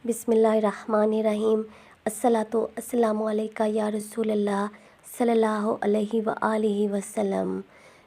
بسم اللہ الرحمن الرحیم۔ الصلاۃ والسلام علیکہ یا رسول اللہ صلی اللہ علیہ وآلہ وسلم۔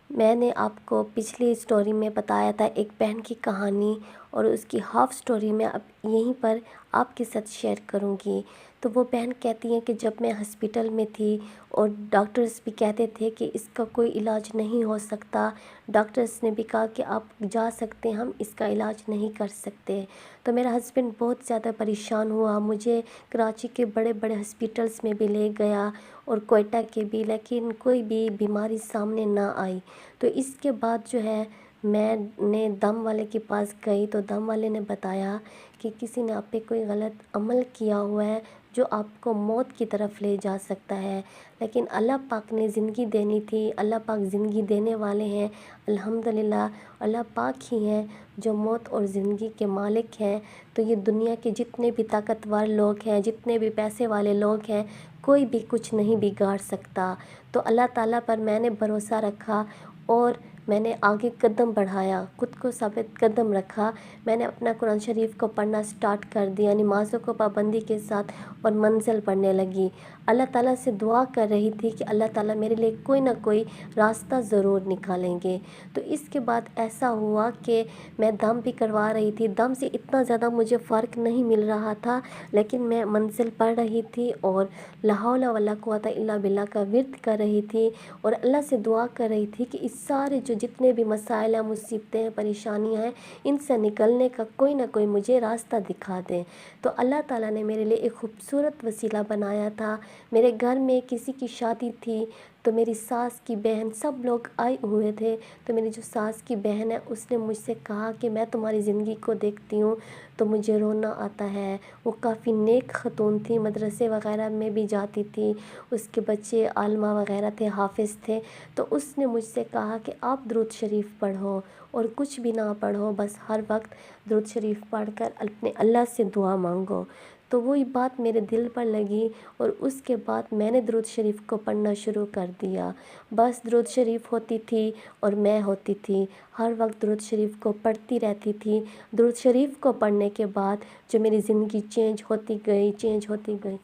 میں نے آپ کو پچھلی سٹوری میں بتایا تھا ایک بہن کی کہانی، اور اس کی ہاف سٹوری میں اب یہیں پر آپ کے ساتھ شیئر کروں گی۔ تو وہ بہن کہتی ہیں کہ جب میں ہسپیٹل میں تھی اور ڈاکٹرز بھی کہتے تھے کہ اس کا کوئی علاج نہیں ہو سکتا، ڈاکٹرز نے بھی کہا کہ آپ جا سکتے ہیں، ہم اس کا علاج نہیں کر سکتے، تو میرا ہسبینڈ بہت زیادہ پریشان ہوا، مجھے کراچی کے بڑے بڑے ہسپیٹلز میں بھی لے گیا اور کوئٹہ کے بھی، لیکن کوئی بھی بیماری سامنے نہ آئی۔ تو اس کے بعد جو ہے میں نے دم والے کے پاس گئی، تو دم والے نے بتایا کہ کسی نے آپ پہ کوئی غلط عمل کیا ہوا ہے جو آپ کو موت کی طرف لے جا سکتا ہے، لیکن اللہ پاک نے زندگی دینی تھی، اللہ پاک زندگی دینے والے ہیں، الحمدللہ اللہ پاک ہی ہیں جو موت اور زندگی کے مالک ہیں۔ تو یہ دنیا کے جتنے بھی طاقتور لوگ ہیں، جتنے بھی پیسے والے لوگ ہیں، کوئی بھی کچھ نہیں بگاڑ سکتا۔ تو اللہ تعالیٰ پر میں نے بھروسہ رکھا اور میں نے آگے قدم بڑھایا، خود کو ثابت قدم رکھا۔ میں نے اپنا قرآن شریف کو پڑھنا سٹارٹ کر دیا، نمازوں کو پابندی کے ساتھ، اور منزل پڑھنے لگی۔ اللہ تعالیٰ سے دعا کر رہی تھی کہ اللہ تعالیٰ میرے لیے کوئی نہ کوئی راستہ ضرور نکالیں گے۔ تو اس کے بعد ایسا ہوا کہ میں دم بھی کروا رہی تھی، دم سے اتنا زیادہ مجھے فرق نہیں مل رہا تھا، لیکن میں منزل پڑھ رہی تھی اور لا حول ولا قوت الا باللہ کا ورد کر رہی تھی، اور اللہ سے دعا کر رہی تھی کہ اس سارے جو جتنے بھی مسائل ہیں، مصیبتیں ہیں، پریشانیاں ہیں، ان سے نکلنے کا کوئی نہ کوئی مجھے راستہ دکھا دے۔ تو اللہ تعالیٰ نے میرے لیے ایک خوبصورت وسیلہ بنایا تھا۔ میرے گھر میں کسی کی شادی تھی، تو میری ساس کی بہن سب لوگ آئے ہوئے تھے، تو میری جو ساس کی بہن ہے اس نے مجھ سے کہا کہ میں تمہاری زندگی کو دیکھتی ہوں تو مجھے رونا آتا ہے۔ وہ کافی نیک خاتون تھی، مدرسے وغیرہ میں بھی جاتی تھی، اس کے بچے عالمہ وغیرہ تھے، حافظ تھے، تو اس نے مجھ سے کہا کہ آپ درود شریف پڑھو اور کچھ بھی نہ پڑھو، بس ہر وقت درود شریف پڑھ کر اپنے اللہ سے دعا مانگو۔ تو وہی بات میرے دل پر لگی، اور اس کے بعد میں نے درود شریف کو پڑھنا شروع کر دیا۔ بس درود شریف ہوتی تھی اور میں ہوتی تھی، ہر وقت درود شریف کو پڑھتی رہتی تھی۔ درود شریف کو پڑھنے کے بعد جو میری زندگی چینج ہوتی گئی،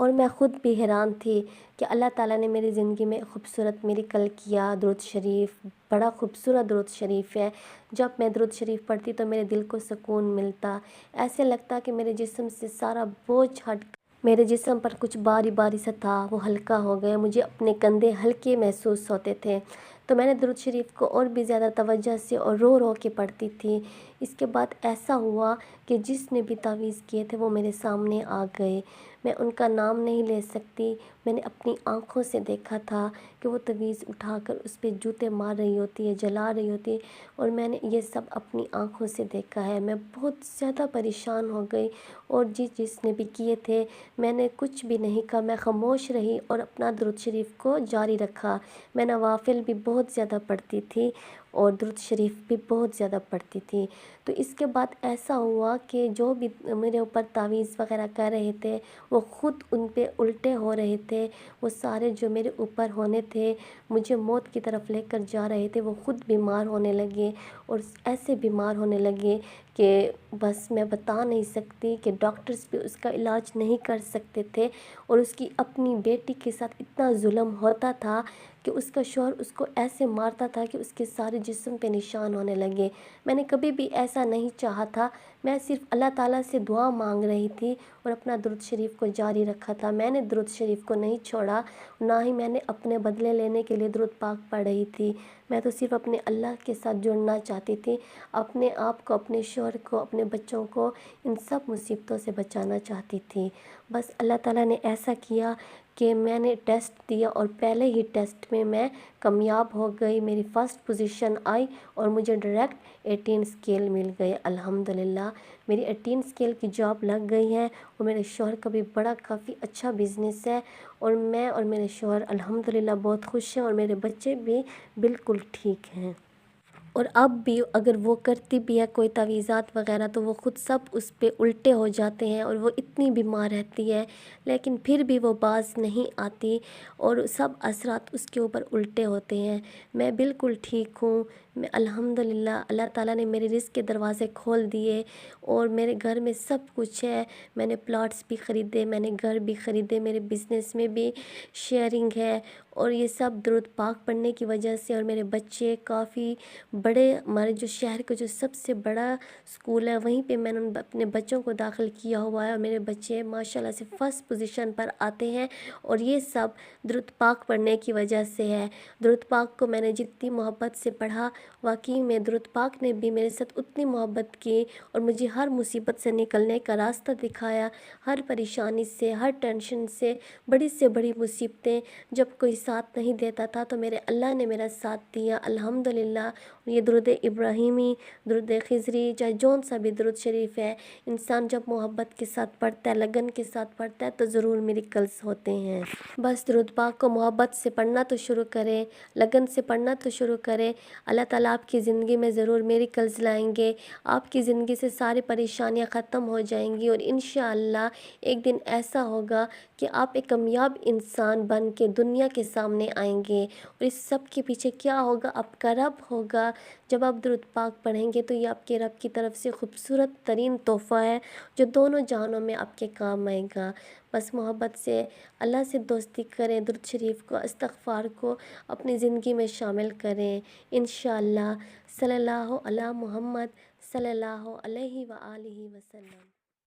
اور میں خود بھی حیران تھی کہ اللہ تعالیٰ نے میری زندگی میں خوبصورت میریکل کیا۔ درود شریف بڑا خوبصورت درود شریف ہے، جب میں درود شریف پڑھتی تو میرے دل کو سکون ملتا، ایسے لگتا کہ میرے جسم سے سارا بوجھ ہٹ، میرے جسم پر کچھ باری باری سا تھا وہ ہلکا ہو گیا، مجھے اپنے کندھے ہلکے محسوس ہوتے تھے۔ تو میں نے درود شریف کو اور بھی زیادہ توجہ سے اور رو رو کے پڑھتی تھی۔ اس کے بعد ایسا ہوا کہ جس نے بھی تعویذ کیے تھے وہ میرے سامنے آ گئے، میں ان کا نام نہیں لے سکتی، میں نے اپنی آنکھوں سے دیکھا تھا کہ وہ تعویذ اٹھا کر اس پہ جوتے مار رہی ہوتی ہے، جلا رہی ہوتی ہے، اور میں نے یہ سب اپنی آنکھوں سے دیکھا ہے۔ میں بہت زیادہ پریشان ہو گئی، اور جس نے بھی کیے تھے میں نے کچھ بھی نہیں کہا، میں خاموش رہی اور اپنا درود شریف کو جاری رکھا۔ میں نوافل بھی بہت زیادہ پڑھتی تھی اور درود شریف بھی بہت زیادہ پڑھتی تھی۔ تو اس کے بعد ایسا ہوا کہ جو بھی میرے اوپر تعویذ وغیرہ کر رہے تھے وہ خود ان پہ الٹے ہو رہے تھے، وہ سارے جو میرے اوپر ہونے تھے، مجھے موت کی طرف لے کر جا رہے تھے، وہ خود بیمار ہونے لگے، اور ایسے بیمار ہونے لگے کہ بس میں بتا نہیں سکتی، کہ ڈاکٹرز بھی اس کا علاج نہیں کر سکتے تھے، اور اس کی اپنی بیٹی کے ساتھ اتنا ظلم ہوتا تھا کہ اس کا شوہر اس کو ایسے مارتا تھا کہ اس کے سارے جسم پہ نشان ہونے لگے۔ میں نے کبھی بھی ایسا نہیں چاہا تھا، میں صرف اللہ تعالیٰ سے دعا مانگ رہی تھی اور اپنا درود شریف کو جاری رکھا تھا۔ میں نے درود شریف کو نہیں چھوڑا، نہ ہی میں نے اپنے بدلے لینے کے لیے درود پاک پڑھ رہی تھی۔ میں تو صرف اپنے اللہ کے ساتھ جڑنا چاہتی تھی، اپنے آپ کو، اپنے شوہر کو، اپنے بچوں کو ان سب مصیبتوں سے بچانا چاہتی تھی۔ بس اللہ تعالیٰ نے ایسا کیا کہ میں نے ٹیسٹ دیا اور پہلے ہی ٹیسٹ میں کامیاب ہو گئی، میری فرسٹ پوزیشن آئی اور مجھے ڈائریکٹ 18 اسکیل مل گئے۔ الحمدللہ میری 18 اسکیل کی جاب لگ گئی ہے، اور میرے شوہر کا بھی کافی اچھا بزنس ہے، اور میں اور میرے شوہر الحمدللہ بہت خوش ہیں، اور میرے بچے بھی بالکل ٹھیک ہیں۔ اور اب بھی اگر وہ کرتی بھی ہے کوئی تعویذات وغیرہ تو وہ خود سب اس پہ الٹے ہو جاتے ہیں، اور وہ اتنی بیمار رہتی ہے لیکن پھر بھی وہ باز نہیں آتی، اور سب اثرات اس کے اوپر الٹے ہوتے ہیں۔ میں بالکل ٹھیک ہوں، میں الحمدللہ اللہ تعالیٰ نے میرے رزق کے دروازے کھول دیے اور میرے گھر میں سب کچھ ہے۔ میں نے پلاٹس بھی خریدے، میں نے گھر بھی خریدے، میرے بزنس میں بھی شیئرنگ ہے، اور یہ سب درود پاک پڑھنے کی وجہ سے۔ اور میرے بچے کافی بڑے، ہمارے جو شہر کا جو سب سے بڑا اسکول ہے وہیں پہ میں نے اپنے بچوں کو داخل کیا ہوا ہے، اور میرے بچے ماشاءاللہ سے فرسٹ پوزیشن پر آتے ہیں، اور یہ سب درود پاک پڑھنے کی وجہ سے ہے۔ درود پاک کو میں نے جتنی محبت سے پڑھا، واقعی میں درود پاک نے بھی میرے ساتھ اتنی محبت کی اور مجھے ہر مصیبت سے نکلنے کا راستہ دکھایا، ہر پریشانی سے، ہر ٹینشن سے بڑی مصیبتیں جب کوئی ساتھ نہیں دیتا تھا تو میرے اللہ نے میرا ساتھ دیا الحمدللہ۔ یہ درود ابراہیمی، درود خضری، چاہے جون سا بھی درود شریف ہے، انسان جب محبت کے ساتھ پڑھتا ہے، لگن کے ساتھ پڑھتا ہے تو ضرور میریکلز ہوتے ہیں۔ بس درود پاک کو محبت سے پڑھنا تو شروع کریں، لگن سے پڑھنا تو شروع کریں، اللہ تعالیٰ آپ کی زندگی میں ضرور میریکلز لائیں گے، آپ کی زندگی سے ساری پریشانیاں ختم ہو جائیں گی، اور انشاءاللہ ایک دن ایسا ہوگا کہ آپ ایک کامیاب انسان بن کے دنیا کے سامنے آئیں گے۔ اور اس سب کے پیچھے کیا ہوگا؟ آپ کا رب ہوگا۔ جب آپ درود پاک پڑھیں گے تو یہ آپ کے رب کی طرف سے خوبصورت ترین تحفہ ہے جو دونوں جہانوں میں آپ کے کام آئے گا۔ بس محبت سے اللہ سے دوستی کریں، درود شریف کو، استغفار کو اپنی زندگی میں شامل کریں انشاءاللہ۔ صلی اللہ علی محمد صلی اللہ علیہ وآلہ وسلم۔